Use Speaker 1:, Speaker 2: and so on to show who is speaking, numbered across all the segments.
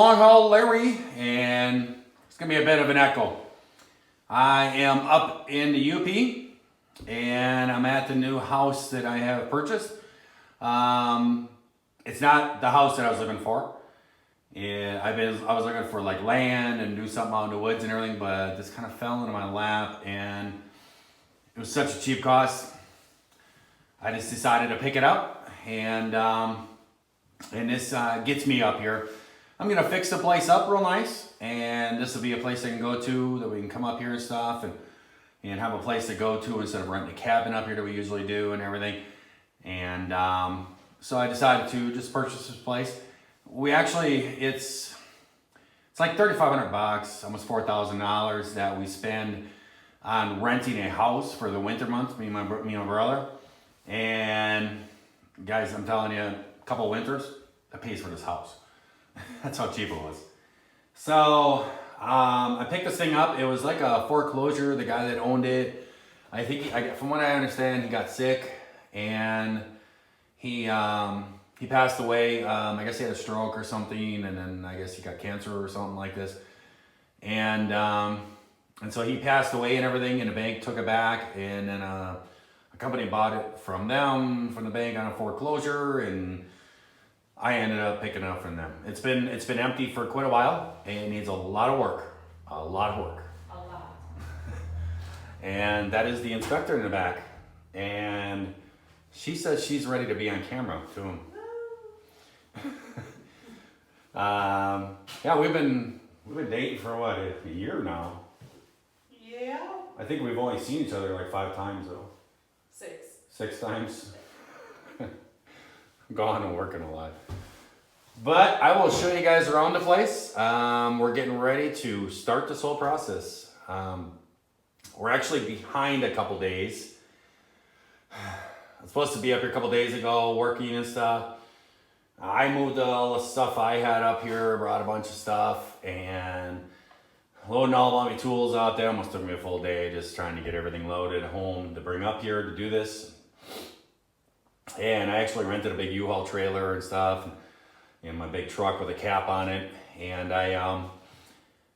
Speaker 1: LongHaul Larry, and it's gonna be a bit of an echo. I am up in the UP, and I'm at the new house that I have purchased. It's not the house that I was looking for. Yeah, I was looking for like land and do something out in the woods and everything, but this kind of fell into my lap, and it was such a cheap cost. I just decided to pick it up, and this gets me up here. I'm gonna fix the place up real nice, and this will be a place I can go to that we can come up here and stuff, and have a place to go to instead of renting a cabin up here that we usually do and everything. And so I decided to just purchase this place. We actually, it's like $3,500, almost $4,000 that we spend on renting a house for the winter months, me and my brother. And guys, I'm telling you, a couple winters, that pays for this house. That's how cheap it was. So I picked this thing up. It was like a foreclosure. The guy that owned it, I think, from what I understand, he got sick, and he passed away. I guess he had a stroke or something, and then I guess he got cancer or something like this. And so he passed away and everything, and the bank took it back, and then a company bought it from the bank on a foreclosure, and I ended up picking it up from them. It's been empty for quite a while, and it needs a lot of work. A lot. And that is the inspector in the back. And she says she's ready to be on camera too. Yeah, we've been dating for what, a year now?
Speaker 2: Yeah.
Speaker 1: I think we've only seen each other like 5 times though.
Speaker 2: 6.
Speaker 1: 6 times. Gone and working a lot. But I will show you guys around the place. We're getting ready to start this whole process. We're actually behind a couple days. I was supposed to be up here a couple days ago working and stuff. I moved all the stuff I had up here, brought a bunch of stuff, and loading all of my tools out there. Almost took me a full day just trying to get everything loaded at home to bring up here to do this. And I actually rented a big U-Haul trailer and stuff, and my big truck with a cap on it. And I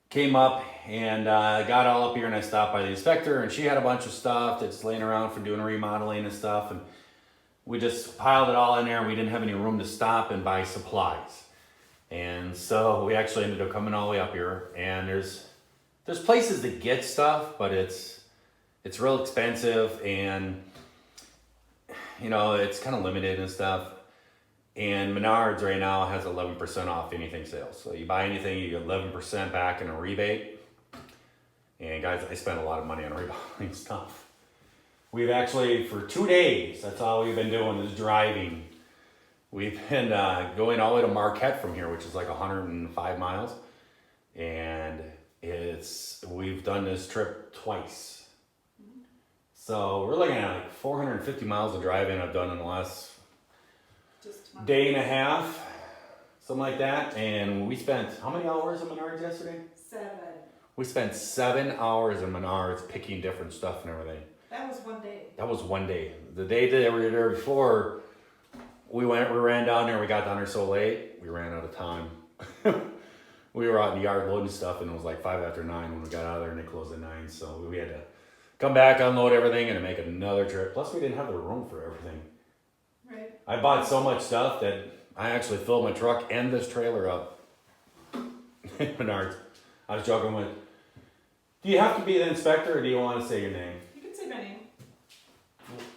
Speaker 1: came up and got all up here, and I stopped by the inspector, and she had a bunch of stuff that's laying around for doing remodeling and stuff. And we just piled it all in there, and we didn't have any room to stop and buy supplies. And so we actually ended up coming all the way up here, and there's places to get stuff, but it's real expensive, and you know, it's kind of limited and stuff. And Menards right now has 11% off anything sales. So you buy anything, you get 11% back in a rebate. And guys, I spent a lot of money on remodeling stuff. We've actually, for 2 days, that's all we've been doing is driving. We've been going all the way to Marquette from here, which is like 105 miles. And we've done this trip twice. So we're looking at like 450 miles of driving I've done in the last day and a half, something like that. And we spent, how many hours in Menards yesterday?
Speaker 2: 7.
Speaker 1: We spent 7 hours in Menards picking different stuff and everything.
Speaker 2: That was one day.
Speaker 1: That was one day. The day that we were there before, we ran down there, we got down there so late, we ran out of time. We were out in the yard loading stuff, and it was like 9:05 when we got out of there, and they closed at 9, so we had to come back, unload everything, and make another trip. Plus, we didn't have the room for everything.
Speaker 2: Right.
Speaker 1: I bought so much stuff that I actually filled my truck and this trailer up. Menards. I was joking with, do you have to be the inspector, or do you want to say your name?
Speaker 2: You can say my name.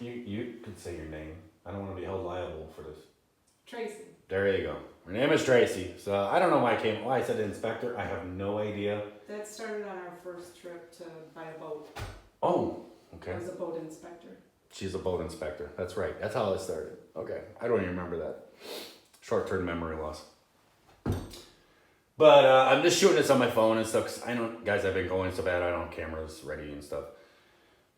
Speaker 1: You could say your name. I don't want to be held liable for this.
Speaker 2: Tracy.
Speaker 1: There you go. Her name is Tracy. So I don't know why I said inspector. I have no idea.
Speaker 2: That started on our first trip to buy a boat.
Speaker 1: Oh, okay.
Speaker 2: I was a boat inspector.
Speaker 1: She's a boat inspector. That's right. That's how it started. Okay. I don't even remember that. Short-term memory loss. But I'm just shooting this on my phone and stuff, because I know, guys, I've been going so bad I don't have cameras ready and stuff.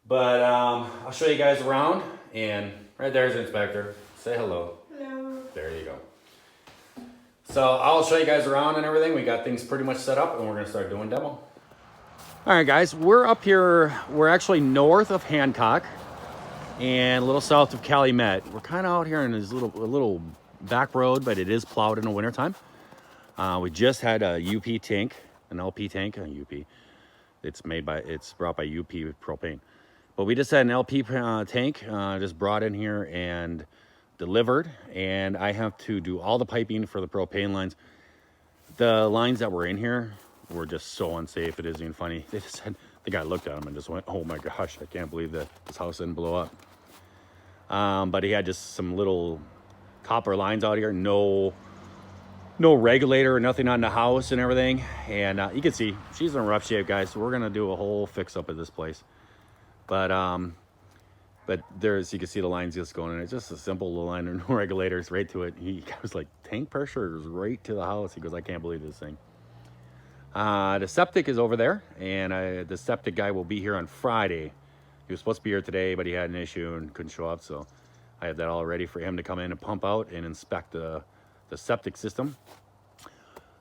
Speaker 1: But I'll show you guys around, and right there's the inspector. Say hello.
Speaker 2: Hello.
Speaker 1: There you go. So I'll show you guys around and everything. We got things pretty much set up, and we're going to start doing demo. All right, guys, we're up here. We're actually north of Hancock and a little south of Calumet. We're kind of out here in this little back road, but it is plowed in the wintertime. We just had a UP tank, an LP tank, a UP. It's brought by UP propane. But we just had an LP tank, just brought in here and delivered. And I have to do all the piping for the propane lines. The lines that were in here were just so unsafe. It isn't even funny. They just had, the guy looked at them and just went, "Oh my gosh, I can't believe that this house didn't blow up." But he had just some little copper lines out here. No regulator or nothing on the house and everything. And you can see she's in rough shape, guys. So we're gonna do a whole fix up of this place. But there's, you can see the lines just going in. It's just a simple little line, no regulators, right to it. He was like, tank pressure is right to the house. He goes, "I can't believe this thing." The septic is over there, and the septic guy will be here on Friday. He was supposed to be here today, but he had an issue and couldn't show up. So I have that all ready for him to come in and pump out and inspect the septic system.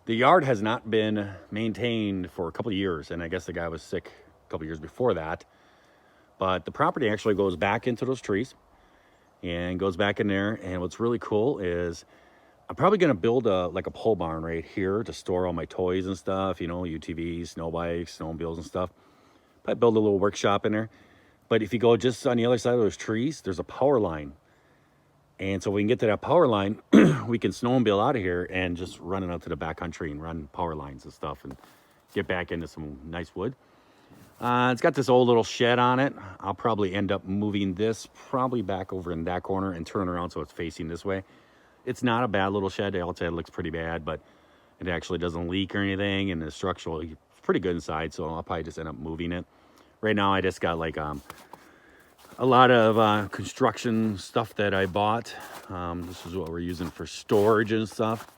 Speaker 1: The yard has not been maintained for a couple of years, and I guess the guy was sick a couple of years before that. But the property actually goes back into those trees and goes back in there. And what's really cool is I'm probably going to build a pole barn right here to store all my toys and stuff, you know, UTVs, snow bikes, snowmobiles and stuff. But build a little workshop in there. But if you go just on the other side of those trees, there's a power line. And so we can get to that power line, we can snowmobile out of here and just run it out to the backcountry and run power lines and stuff and get back into some nice wood. It's got this old little shed on it. I'll probably end up moving this probably back over in that corner and turn around so it's facing this way. It's not a bad little shed. The outside looks pretty bad, but it actually doesn't leak or anything, and the structural is pretty good inside, so I'll probably just end up moving it. Right now I just got like a lot of construction stuff that I bought. This is what we're using for storage and stuff.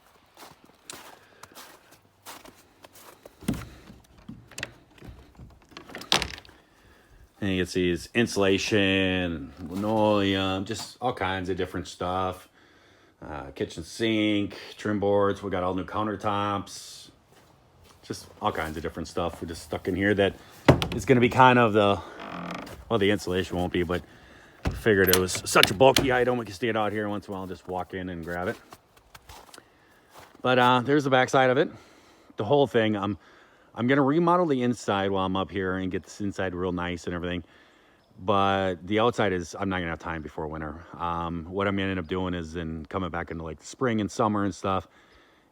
Speaker 1: And you can see it's insulation, linoleum, just all kinds of different stuff. Kitchen sink, trim boards. We got all new countertops. Just all kinds of different stuff. We're just stuck in here that is going to be kind of the insulation won't be, but I figured it was such a bulky item. We can stand out here once in a while, just walk in and grab it. But there's the back side of it. The whole thing, I'm going to remodel the inside while I'm up here and get this inside real nice and everything. But the outside is, I'm not going to have time before winter. What I'm going to end up doing is then coming back into like the spring and summer and stuff.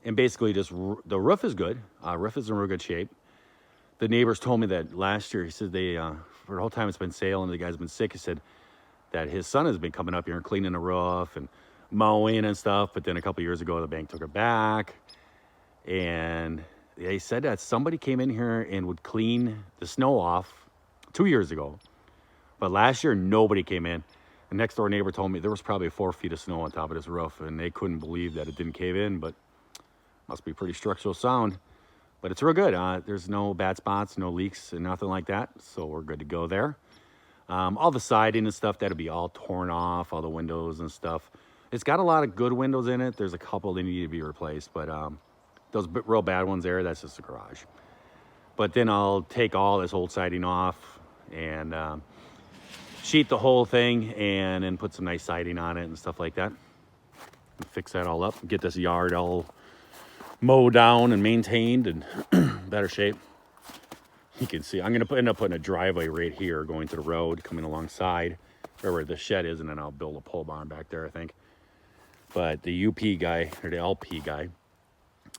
Speaker 1: And basically just, the roof is good. Roof is in real good shape. The neighbors told me that last year, he said they, for the whole time it's been sailing, the guy's been sick. He said that his son has been coming up here and cleaning the roof and mowing and stuff. But then a couple years ago, the bank took it back. And they said that somebody came in here and would clean the snow off 2 years ago. But last year, nobody came in. The next door neighbor told me there was probably 4 feet of snow on top of this roof, and they couldn't believe that it didn't cave in, but must be pretty structural sound. But it's real good. There's no bad spots, no leaks, and nothing like that, so we're good to go there. All the siding and stuff, that'll be all torn off, all the windows and stuff. It's got a lot of good windows in it. There's a couple that need to be replaced, but those real bad ones there, that's just a garage. But then I'll take all this old siding off and sheet the whole thing and then put some nice siding on it and stuff like that. Fix that all up, get this yard all mowed down and maintained and better shape. You can see I'm gonna end up putting a driveway right here going to the road coming alongside where the shed is, and then I'll build a pole barn back there, I think. But the UP guy, or the LP guy,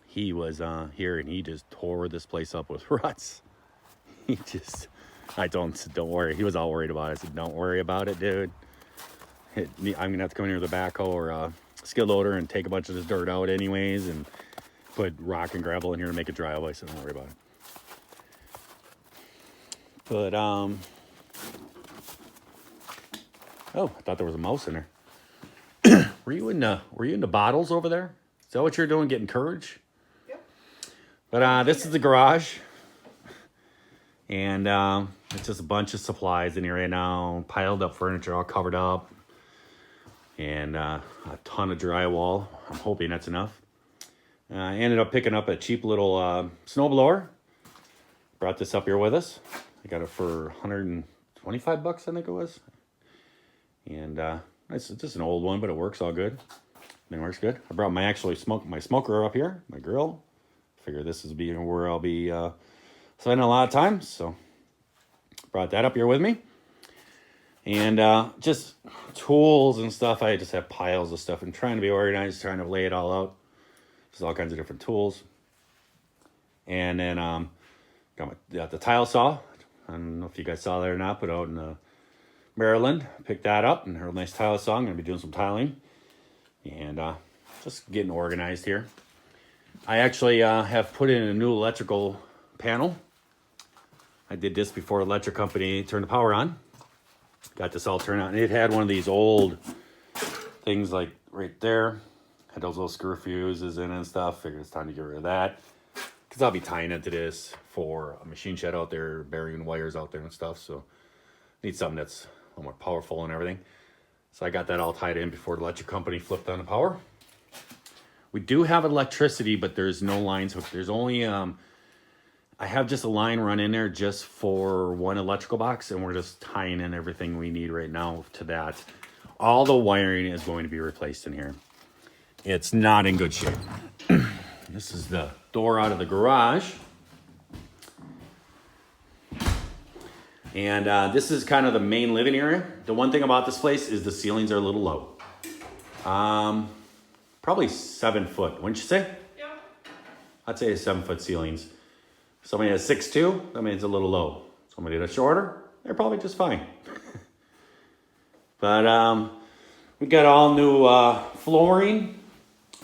Speaker 1: he was here and he just tore this place up with ruts. I told him, don't worry. He was all worried about it. I said, don't worry about it, dude. I'm going to have to come in here with a backhoe or a skid loader and take a bunch of this dirt out anyways and put rock and gravel in here to make it driveway, so don't worry about it. But, oh, I thought there was a mouse in there. Were you in the bottles over there? Is that what you're doing, getting courage?
Speaker 2: Yep.
Speaker 1: But this is the garage. And it's just a bunch of supplies in here right now. Piled up furniture, all covered up. And a ton of drywall. I'm hoping that's enough. I ended up picking up a cheap little snowblower. Brought this up here with us. I got it for 125 bucks, I think it was. And it's just an old one, but it works all good. It works good. I brought my smoker up here, my grill. Figure this is being where I'll be spending a lot of time, so brought that up here with me. And just tools and stuff. I just have piles of stuff and trying to be organized, trying to lay it all out. There's all kinds of different tools. And then got the tile saw. I don't know if you guys saw that or not, but out in Maryland, picked that up and a nice tile saw. I'm going to be doing some tiling and just getting organized here. I actually have put in a new electrical panel. I did this before electric company turned the power on. Got this all turned out. And it had one of these old things like right there. Had those little screw fuses in and stuff. Figured it's time to get rid of that. Because I'll be tying into this for a machine shed out there, burying wires out there and stuff. So need something that's a little more powerful and everything. So I got that all tied in before the electric company flipped on the power. We do have electricity, but there's no lines hooked. There's only, I have just a line run in there just for one electrical box, and we're just tying in everything we need right now to that. All the wiring is going to be replaced in here. It's not in good shape. This is the door out of the garage. And this is kind of the main living area. The one thing about this place is the ceilings are a little low. Probably 7 foot, wouldn't you say?
Speaker 2: Yeah.
Speaker 1: I'd say 7 foot ceilings. Somebody has 6'2", that means it's a little low. Somebody that's shorter, they're probably just fine. But we got all new flooring.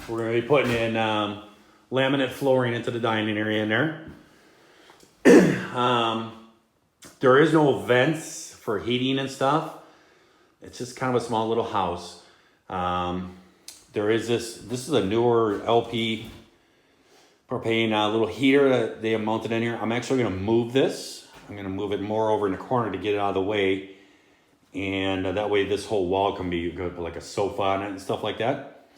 Speaker 1: We're gonna be putting in laminate flooring into the dining area in there. There is no vents for heating and stuff. It's just kind of a small little house. There is this is a newer LP propane little heater that they have mounted in here. I'm actually gonna move this. I'm gonna move it more over in the corner to get it out of the way. And that way this whole wall can be good, put like a sofa on it and stuff like that.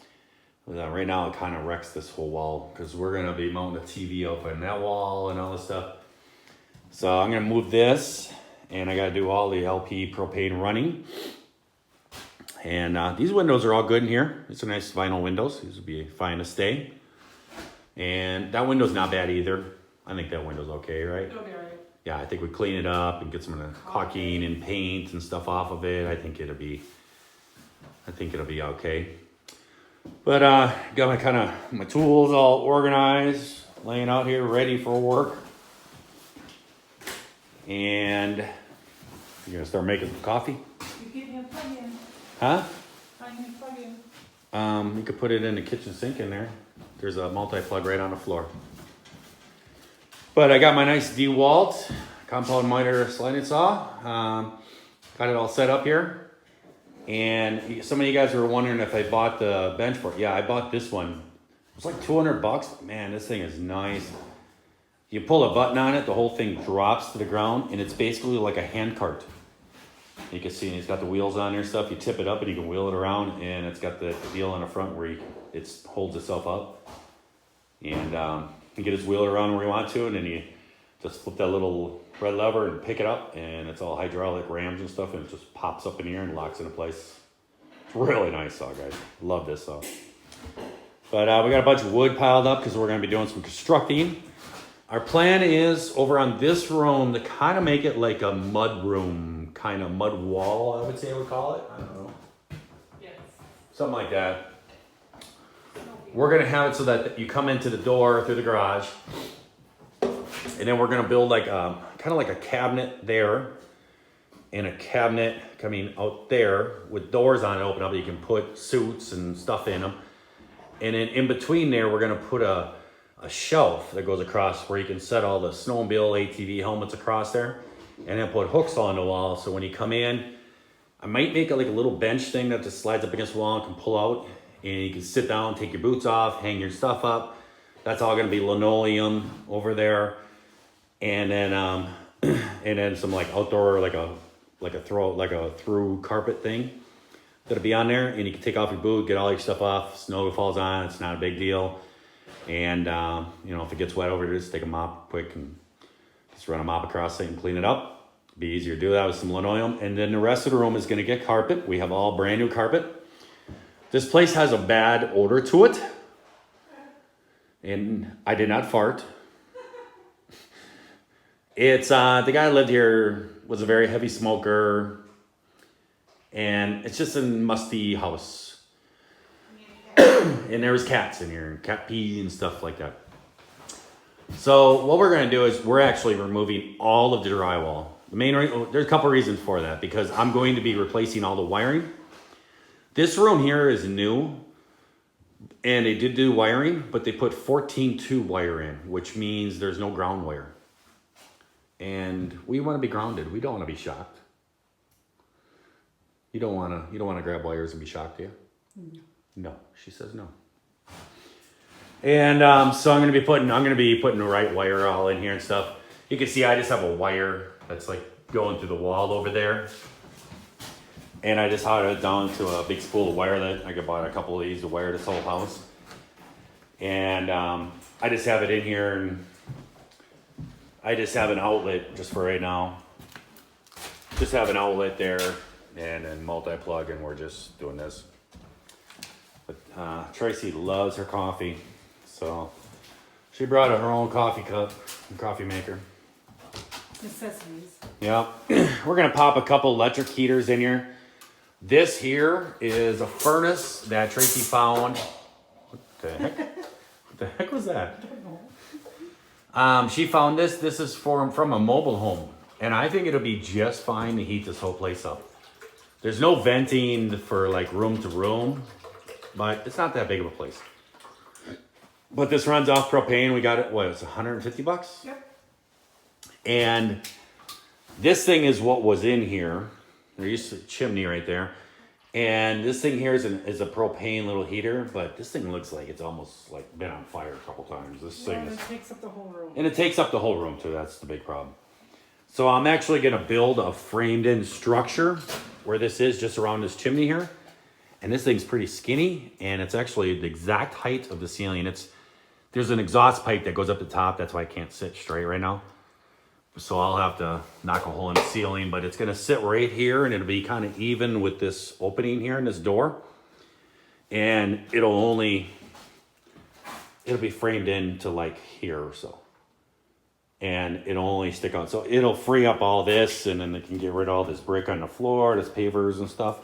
Speaker 1: But, right now it kind of wrecks this whole wall because we're gonna be mounting a TV up on that wall and all this stuff. So I'm gonna move this and I gotta do all the LP propane running. And these windows are all good in here. It's a nice vinyl windows. These would be fine to stay. And that window's not bad either. I think that window's okay, right?
Speaker 2: It'll be all right.
Speaker 1: Yeah, I think we clean it up and get some of the caulking and paint and stuff off of it. I think it'll be okay. But got my tools all organized, laying out here ready for work. And you're gonna start making some coffee?
Speaker 2: You give me a plug-in.
Speaker 1: Huh?
Speaker 2: I need a plug-in.
Speaker 1: You could put it in the kitchen sink in there. There's a multi-plug right on the floor. But I got my nice DeWalt compound miter sliding saw. Got it all set up here. And some of you guys were wondering if I bought the bench for it. Yeah, I bought this one. It was like 200 bucks. Man, this thing is nice. You pull a button on it, the whole thing drops to the ground, and it's basically like a hand cart. You can see it's got the wheels on there and stuff. You tip it up and you can wheel it around, and it's got the deal on the front where it holds itself up. And you can just wheel it around where you want to, and then you just flip that little red lever and pick it up, and it's all hydraulic rams and stuff, and it just pops up in the air and locks into place. It's really nice saw, guys. Love this saw. But we got a bunch of wood piled up because we're going to be doing some constructing. Our plan is over on this room to kind of make it like a mud room, kind of mud wall, I would say I would call it. I don't know.
Speaker 2: Yes.
Speaker 1: Something like that. We're going to have it so that you come into the door through the garage, and then we're going to build like kind of like a cabinet there and a cabinet coming out there with doors on it open up. You can put suits and stuff in them. And then in between there, we're going to put a shelf that goes across where you can set all the snowmobile ATV helmets across there, and then put hooks on the wall. So when you come in, I might make it like a little bench thing that just slides up against the wall and can pull out, and you can sit down, take your boots off, hang your stuff up. That's all gonna be linoleum over there. And then and then some like outdoor, like a through carpet thing that'll be on there, and you can take off your boot, get all your stuff off. Snow falls on, it's not a big deal. And if it gets wet over here, just take a mop quick and just run a mop across it and clean it up. Be easier to do that with some linoleum. And then the rest of the room is gonna get carpet. We have all brand new carpet. This place has a bad odor to it. And I did not fart. It's the guy who lived here was a very heavy smoker, and it's just a musty house. And there was cats in here, and cat pee and stuff like that. So what we're gonna do is we're actually removing all of the drywall. There's a couple reasons for that, because I'm going to be replacing all the wiring. This room here is new, and they did do wiring, but they put 14-2 wire in, which means there's no ground wire. And we want to be grounded. We don't want to be shocked. You don't want to grab wires and be shocked, do you? No, she says no. And so I'm going to be putting the right wire all in here and stuff. You can see I just have a wire that's like going through the wall over there. And I just hot it down to a big spool of wire that I could buy a couple of these to wire this whole house. And I just have it in here, and I just have an outlet just for right now. Just have an outlet there and then multi-plug, and we're just doing this. But Tracy loves her coffee, so she brought her own coffee cup and coffee maker.
Speaker 2: Necessities.
Speaker 1: Yeah, we're gonna pop a couple electric heaters in here. This here is a furnace that Tracy found. What the heck? What the heck was that? She found this. This is from a mobile home, and I think it'll be just fine to heat this whole place up. There's no venting for like room to room, but it's not that big of a place. But this runs off propane. We got it. What? It's $150.
Speaker 2: Yep.
Speaker 1: And this thing is what was in here. There used to be a chimney right there. And this thing here is a propane little heater, but this thing looks like it's almost like been on fire a couple times. This thing
Speaker 2: And
Speaker 1: is,
Speaker 2: it takes up the whole room.
Speaker 1: and it takes up the whole room too. That's the big problem. So I'm actually gonna build a framed in structure where this is, just around this chimney here. And this thing's pretty skinny, and it's actually the exact height of the ceiling. There's an exhaust pipe that goes up the top. That's why I can't sit straight right now. So I'll have to knock a hole in the ceiling, but it's gonna sit right here, and it'll be kind of even with this opening here in this door. And it'll be framed into like here or so. And it'll only stick out. So it'll free up all this, and then they can get rid of all this brick on the floor, this pavers and stuff.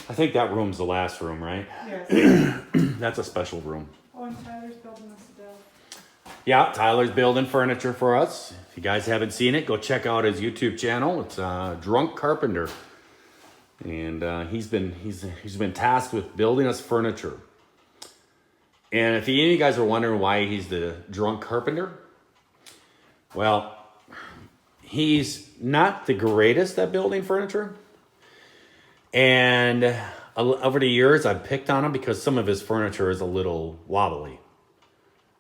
Speaker 1: I think that room's the last room, right?
Speaker 2: Yes.
Speaker 1: That's a special room.
Speaker 2: Oh, and Tyler's building us a desk.
Speaker 1: Yeah, Tyler's building furniture for us. If you guys haven't seen it, go check out his YouTube channel. It's Drunk Carpenter, and he's been tasked with building us furniture. And if any of you guys are wondering why he's the Drunk Carpenter, well, he's not the greatest at building furniture. And over the years, I've picked on him because some of his furniture is a little wobbly.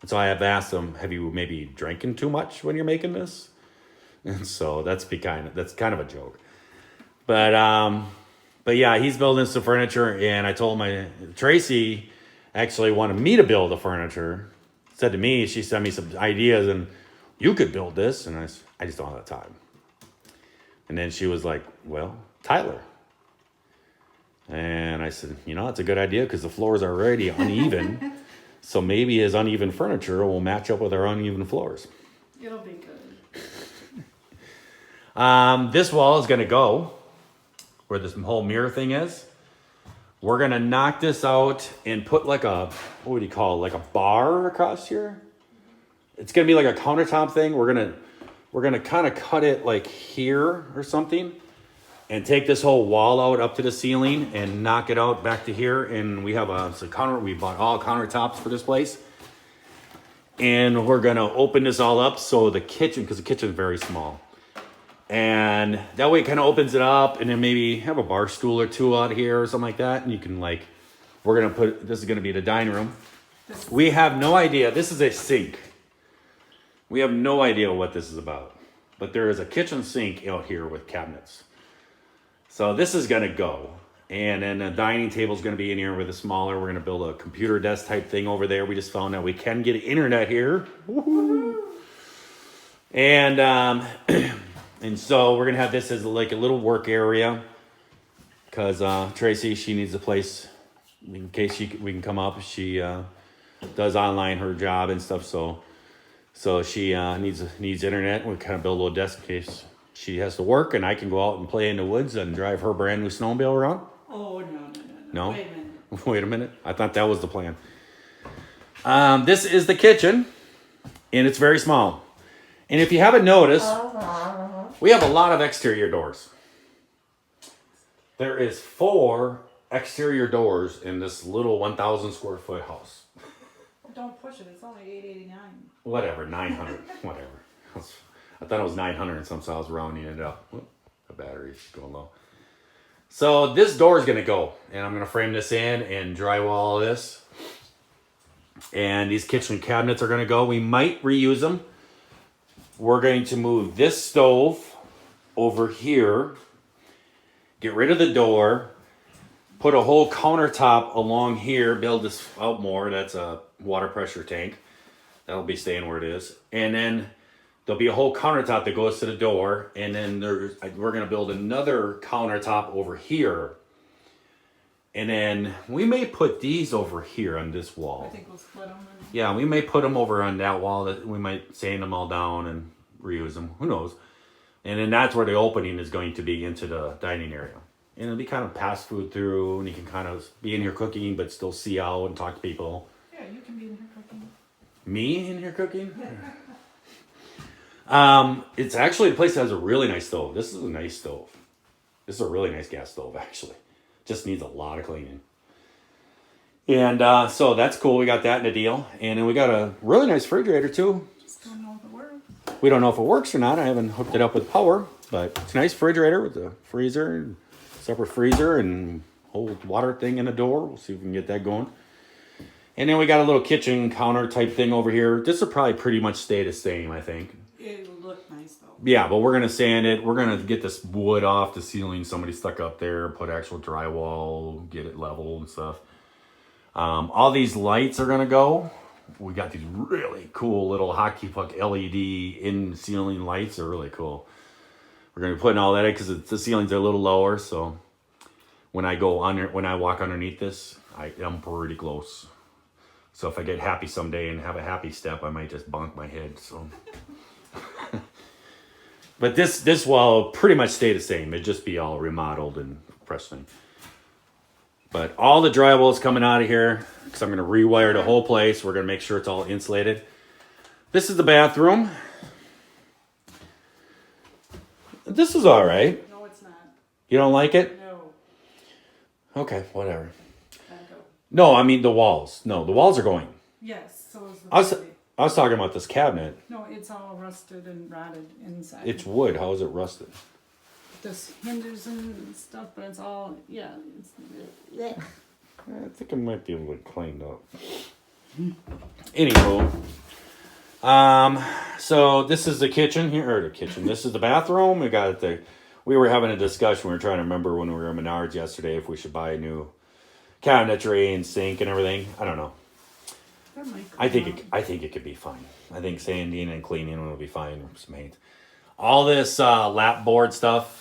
Speaker 1: And so I have asked him, have you maybe drinking too much when you're making this? And so that's kind of a joke. But yeah, he's building some furniture, and I told Tracy actually wanted me to build the furniture. Said to me, she sent me some ideas, and you could build this. And I just don't have the time. And then she was like, well, Tyler. And I said, that's a good idea, because the floors are already uneven. So maybe his uneven furniture will match up with our uneven floors.
Speaker 2: It'll be good.
Speaker 1: This wall is going to go where this whole mirror thing is. We're going to knock this out and put like what would you call it? Like a bar across here. It's going to be like a countertop thing. We're going to kind of cut it like here or something, and take this whole wall out up to the ceiling and knock it out back to here. And we have we bought all countertops for this place. And we're gonna open this all up so the kitchen, because the kitchen is very small. And that way it kind of opens it up, and then maybe have a bar stool or two out here or something like that. And you can this is gonna be the dining room. We have no idea, this is a sink. We have no idea what this is about. But there is a kitchen sink out here with cabinets. So this is going to go. And then the dining table is going to be in here with a smaller. We're going to build a computer desk type thing over there. We just found out we can get internet here. Woo-hoo. And so we're going to have this as like a little work area. Because Tracy, she needs a place in case we can come up. does online her job and stuff. So she needs internet. We kind of build a little desk in case she has to work, and I can go out and play in the woods and drive her brand new snowmobile around.
Speaker 2: Oh, no.
Speaker 1: No?
Speaker 2: Wait a minute.
Speaker 1: Wait a minute. I thought that was the plan. This is the kitchen, and it's very small. And if you haven't noticed, we have a lot of exterior doors. There is 4 exterior doors in this little 1,000 square foot house.
Speaker 2: Don't push it. It's only $8.89.
Speaker 1: Whatever, 900, whatever. I thought it was 900 and some, so I was rounding it up. Oop, the battery's going low. So this door is going to go, and I'm going to frame this in and drywall all this. And these kitchen cabinets are going to go. We might reuse them. We're going to move this stove over here, get rid of the door, put a whole countertop along here, build this out more. That's a water pressure tank. That'll be staying where it is. And then there'll be a whole countertop that goes to the door. And then we're going to build another countertop over here. And then we may put these over here on this wall.
Speaker 2: I think we'll split them.
Speaker 1: Yeah, we may put them over on that wall. That we might sand them all down and reuse them. Who knows? And then that's where the opening is going to be into the dining area. And it'll be kind of pass food through, and you can kind of be in here cooking, but still see out and talk to people.
Speaker 2: Yeah, you can be in here cooking.
Speaker 1: Me in here cooking? It's actually the place that has a really nice stove. This is a nice stove. This is a really nice gas stove, actually. Just needs a lot of cleaning. And so that's cool. We got that in a deal. And then we got a really nice refrigerator, too.
Speaker 2: Just don't know if it works.
Speaker 1: We don't know if it works or not. I haven't hooked it up with power. But it's a nice refrigerator with a freezer, and separate freezer, and whole water thing in the door. We'll see if we can get that going. And then we got a little kitchen counter type thing over here. This will probably pretty much stay the same, I think.
Speaker 2: It'll look nice, though.
Speaker 1: Yeah, but we're going to sand it. We're going to get this wood off the ceiling somebody stuck up there, put actual drywall, get it level and stuff. All these lights are going to go. We got these really cool little hockey puck LED in ceiling lights. They're really cool. We're going to be putting all that in because the ceilings are a little lower. So when I walk underneath this, I'm pretty close. So if I get happy someday and have a happy step, I might just bonk my head. So, but this will pretty much stay the same. It'd just be all remodeled and pressed thing. But all the drywall is coming out of here because I'm going to rewire the whole place. We're going to make sure it's all insulated. This is the bathroom. This is all right.
Speaker 2: No, it's not.
Speaker 1: You don't like it?
Speaker 2: No.
Speaker 1: Okay, whatever.
Speaker 2: Back up.
Speaker 1: No, I mean the walls. No, the walls are going.
Speaker 2: Yes, so is the baby.
Speaker 1: I was talking about this cabinet.
Speaker 2: No, it's all rusted and rotted inside.
Speaker 1: It's wood. How is it rusted?
Speaker 2: Just hinges and stuff, but it's all, yeah.
Speaker 1: I think it might be a little cleaned up. Anywho, so this is the kitchen here, or the kitchen. This is the bathroom. We were having a discussion. We were trying to remember when we were in Menards yesterday if we should buy a new cabinetry and sink and everything. I don't know.
Speaker 2: That might
Speaker 1: I
Speaker 2: come
Speaker 1: think it could be fine. I think sanding and cleaning will be fine. Some paint. All this lap board stuff.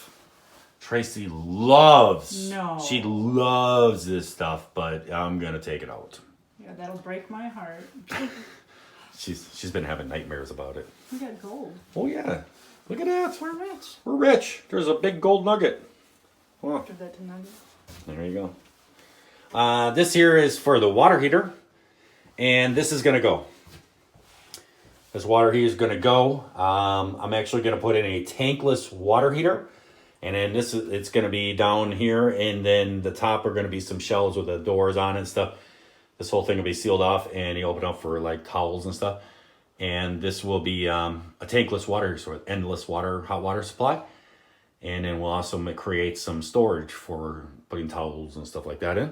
Speaker 1: Tracy loves.
Speaker 2: No.
Speaker 1: She loves this stuff, but I'm gonna take it out.
Speaker 2: Yeah, that'll break my heart.
Speaker 1: She's been having nightmares about it.
Speaker 2: We got gold.
Speaker 1: Oh yeah, look at that.
Speaker 2: We're rich.
Speaker 1: We're rich. There's a big gold nugget. Well,
Speaker 2: Give that to Nugget.
Speaker 1: there you go. This here is for the water heater, and this is gonna go. This water heater is gonna go. I'm actually gonna put in a tankless water heater. And then it's going to be down here, and then the top are going to be some shelves with the doors on it and stuff. This whole thing will be sealed off, and you open up for like towels and stuff. And this will be a tankless water, sort of endless hot water supply. And then we'll also create some storage for putting towels and stuff like that in.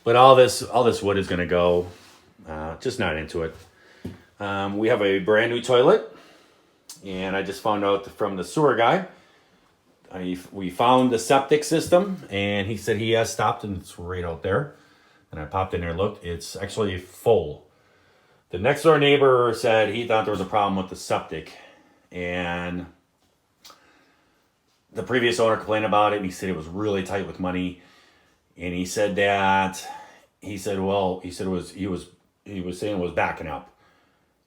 Speaker 1: But all this wood is going to go. Just not into it. We have a brand new toilet, and I just found out from the sewer guy. We found the septic system, and he said he has stopped, and it's right out there. And I popped in there and looked. It's actually full. The next door neighbor said he thought there was a problem with the septic, and the previous owner complained about it, and he said it was really tight with money. And he said it was he was saying was backing up.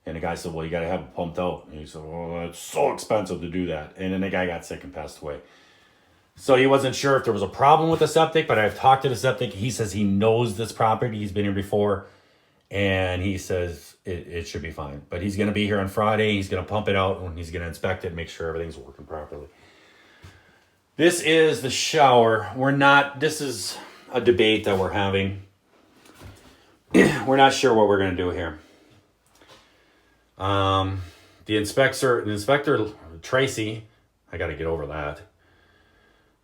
Speaker 1: And the guy said, well, you got to have it pumped out. And he said, well, it's so expensive to do that. And then the guy got sick and passed away. So he wasn't sure if there was a problem with the septic, but I've talked to the septic. He says he knows this property. He's been here before. And he says it should be fine. But he's going to be here on Friday. He's going to pump it out and he's going to inspect it, make sure everything's working properly. This is the shower. This is a debate that we're having. We're not sure what we're going to do here. The inspector, Tracy, I got to get over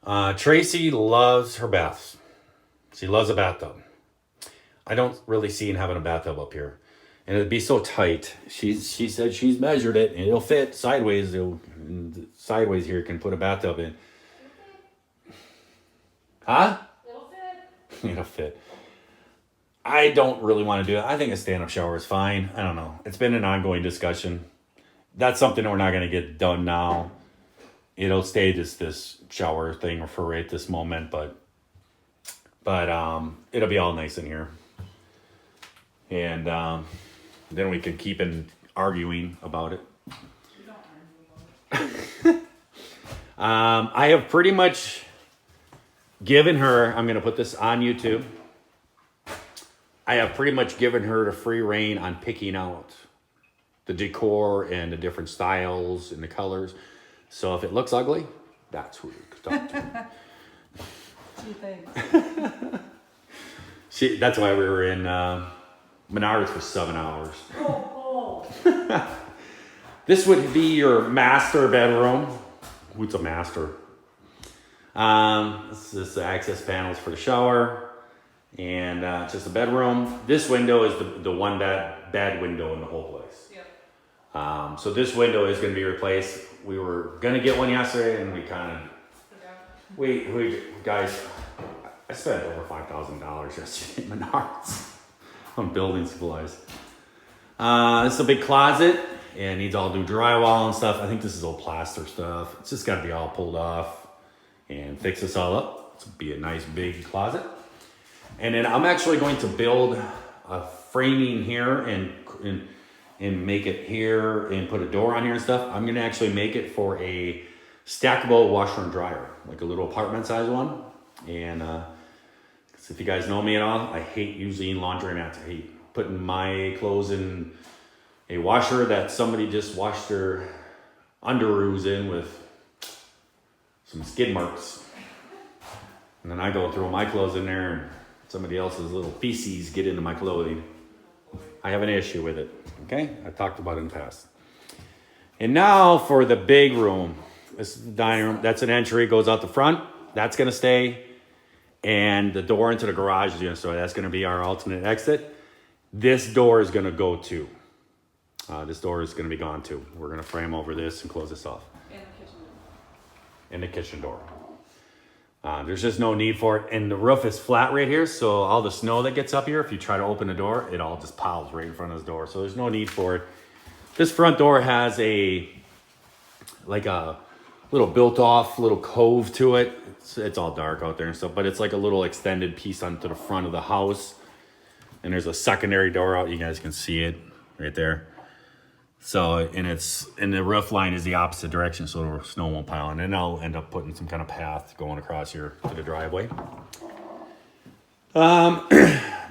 Speaker 1: that. Tracy loves her baths. She loves a bathtub. I don't really see him having a bathtub up here. And it'd be so tight. She said she's measured it and it'll fit sideways. Sideways here can put a bathtub in. Huh?
Speaker 2: It'll fit.
Speaker 1: It'll fit. I don't really want to do it. I think a stand-up shower is fine. I don't know. It's been an ongoing discussion. That's something we're not going to get done now. It'll stay this shower thing for right this moment, but it'll be all nice in here. And then we can keep arguing about it. I have pretty much given her, I'm going to put this on YouTube. I have pretty much given her the free reign on picking out the decor and the different styles and the colors. So if it looks ugly, that's who you talk to.
Speaker 2: She thinks.
Speaker 1: That's why we were in Menards for 7 hours.
Speaker 2: Oh.
Speaker 1: This would be your master bedroom. What's a master? This is the access panels for the shower. And just a bedroom. This window is the one bad window in the whole place.
Speaker 2: Yep.
Speaker 1: So this window is going to be replaced. We were going to get one yesterday, and we kind of we guys, I spent over $5,000 yesterday at Menards on building supplies. This is a big closet, and needs all new drywall and stuff. I think this is all plaster stuff. It's just got to be all pulled off and fix this all up. It's be a nice big closet. And then I'm actually going to build a framing here and make it here and put a door on here and stuff. I'm going to actually make it for a stackable washer and dryer, like a little apartment size one. And if you guys know me at all, I hate using laundromats. I hate putting my clothes in a washer that somebody just washed their underoos in with some skid marks. And then I go throw my clothes in there and somebody else's little feces get into my clothing. I have an issue with it. Okay? I talked about it in the past. And now for the big room. This is the dining room. That's an entry. Goes out the front. That's going to stay. And the door into the garage is going to stay. That's going to be our alternate exit. This door is going to go too. This door is going to be gone too. We're going to frame over this and close this off. And the kitchen door. There's just no need for it. And the roof is flat right here, so all the snow that gets up here, if you try to open the door, it all just piles right in front of the door. So there's no need for it. This front door has a little built-off little cove to it. It's all dark out there and stuff, but it's like a little extended piece onto the front of the house. And there's a secondary door out. You guys can see it right there. So, and the roof line is the opposite direction, so the snow won't pile in. And I'll end up putting some kind of path going across here to the driveway.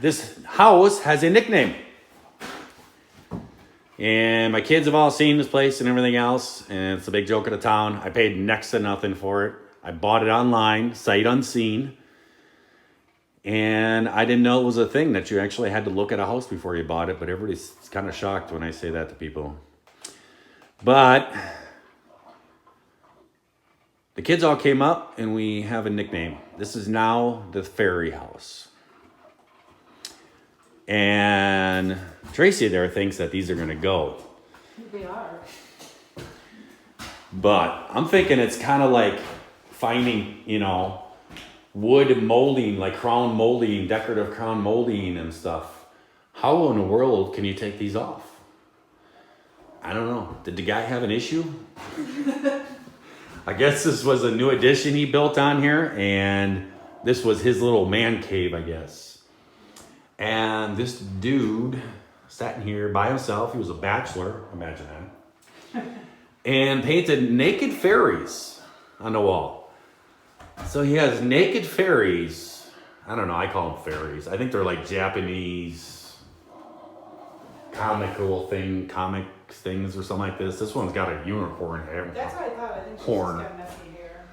Speaker 1: This house has a nickname. And my kids have all seen this place and everything else, and it's a big joke of the town. I paid next to nothing for it. I bought it online, sight unseen. And I didn't know it was a thing that you actually had to look at a house before you bought it, but everybody's kind of shocked when I say that to people. But the kids all came up and we have a nickname. This is now the Fairy House. And Tracy there thinks that these are going to go.
Speaker 2: They are.
Speaker 1: But I'm thinking it's kind of like finding, wood molding, like crown molding, decorative crown molding and stuff. How in the world can you take these off? I don't know. Did the guy have an issue? I guess this was a new addition he built on here, and this was his little man cave, I guess. And this dude sat in here by himself. He was a bachelor, imagine that. And painted naked fairies on the wall. So he has naked fairies. I don't know, I call them fairies. I think they're like Japanese comics things or something like this. This one's got a unicorn hair.
Speaker 3: That's what I thought. I think she's
Speaker 1: Horn.
Speaker 3: just got messy hair.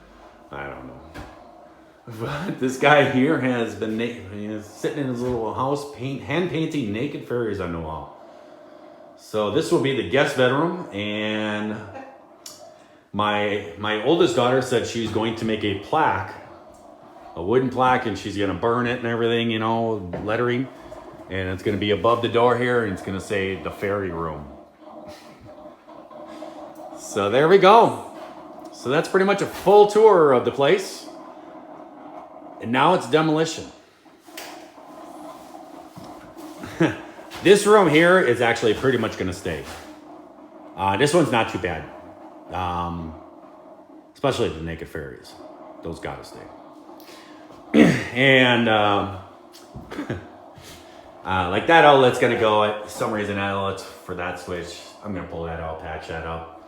Speaker 1: I don't know. But this guy here has been he is sitting in his little house hand painting naked fairies on the wall. So this will be the guest bedroom, and my oldest daughter said she's going to make a plaque, a wooden plaque, and she's gonna burn it and everything, you know, lettering, and it's gonna be above the door here, and it's gonna say the fairy room. So there we go. So that's pretty much a full tour of the place. And now it's demolition. This room here is actually pretty much going to stay. This one's not too bad. Especially the naked fairies. Those got to stay. And like that outlet's going to go. For some reason, outlet's for that switch. I'm going to pull that out, patch that up.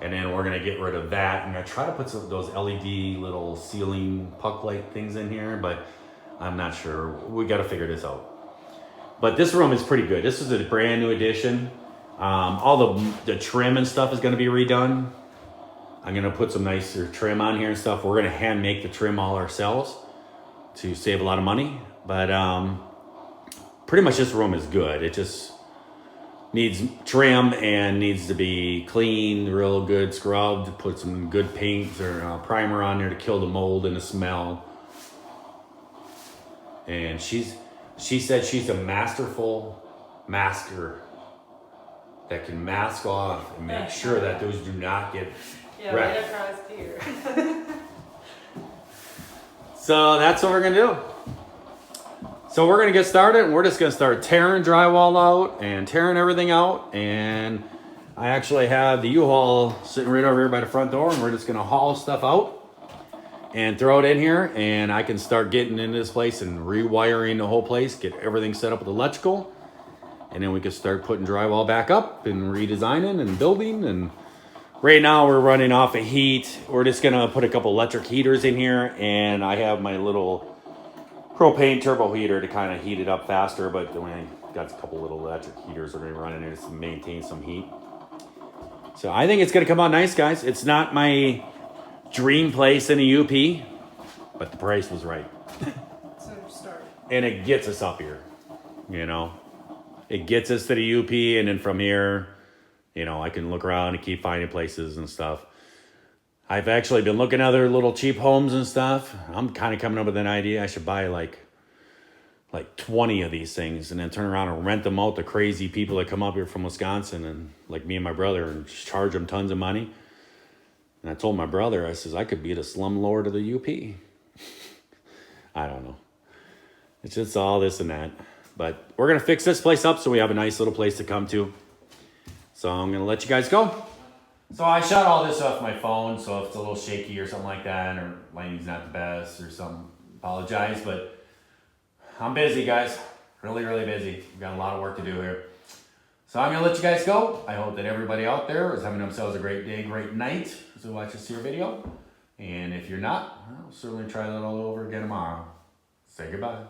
Speaker 1: And then we're gonna get rid of that. I'm gonna try to put some of those LED little ceiling puck light things in here, but I'm not sure. We gotta figure this out. But this room is pretty good. This is a brand new addition. All the trim and stuff is gonna be redone. I'm gonna put some nicer trim on here and stuff. We're gonna hand make the trim all ourselves to save a lot of money. But pretty much this room is good. It just needs trim and needs to be cleaned, real good, scrubbed, put some good paint or primer on there to kill the mold and the smell. And she said she's a master that can mask off and make sure that those do not get
Speaker 3: Right
Speaker 1: wrecked.
Speaker 3: across here.
Speaker 1: So that's what we're gonna do. So we're gonna get started, and we're just gonna start tearing drywall out and tearing everything out. And I actually have the U-Haul sitting right over here by the front door, and we're just gonna haul stuff out and throw it in here, and I can start getting into this place and rewiring the whole place, get everything set up with electrical, and then we can start putting drywall back up and redesigning and building. And right now we're running off of heat. We're just gonna put a couple electric heaters in here, and I have my little propane turbo heater to kind of heat it up faster, but then I got a couple little electric heaters we're gonna run in there to maintain some heat. So I think it's gonna come out nice, guys. It's not my dream place in a UP, but the price was right.
Speaker 3: So start.
Speaker 1: And it gets us up here, you know. It gets us to the UP, and then from here, you know, I can look around and keep finding places and stuff. I've actually been looking at other little cheap homes and stuff. I'm kind of coming up with an idea. I should buy like 20 of these things and then turn around and rent them out to crazy people that come up here from Wisconsin, and like me and my brother, and just charge them tons of money. And I told my brother, I says, I could be the slum lord of the UP. I don't know. It's just all this and that. But we're going to fix this place up so we have a nice little place to come to. So I'm going to let you guys go. So I shot all this off my phone, so if it's a little shaky or something like that, or lighting's not the best or something, apologize, but I'm busy, guys. Really, really busy. We've got a lot of work to do here. So I'm gonna let you guys go. I hope that everybody out there is having themselves a great day, great night as we watch this here video. And if you're not, I'll certainly try that all over again tomorrow. Say goodbye.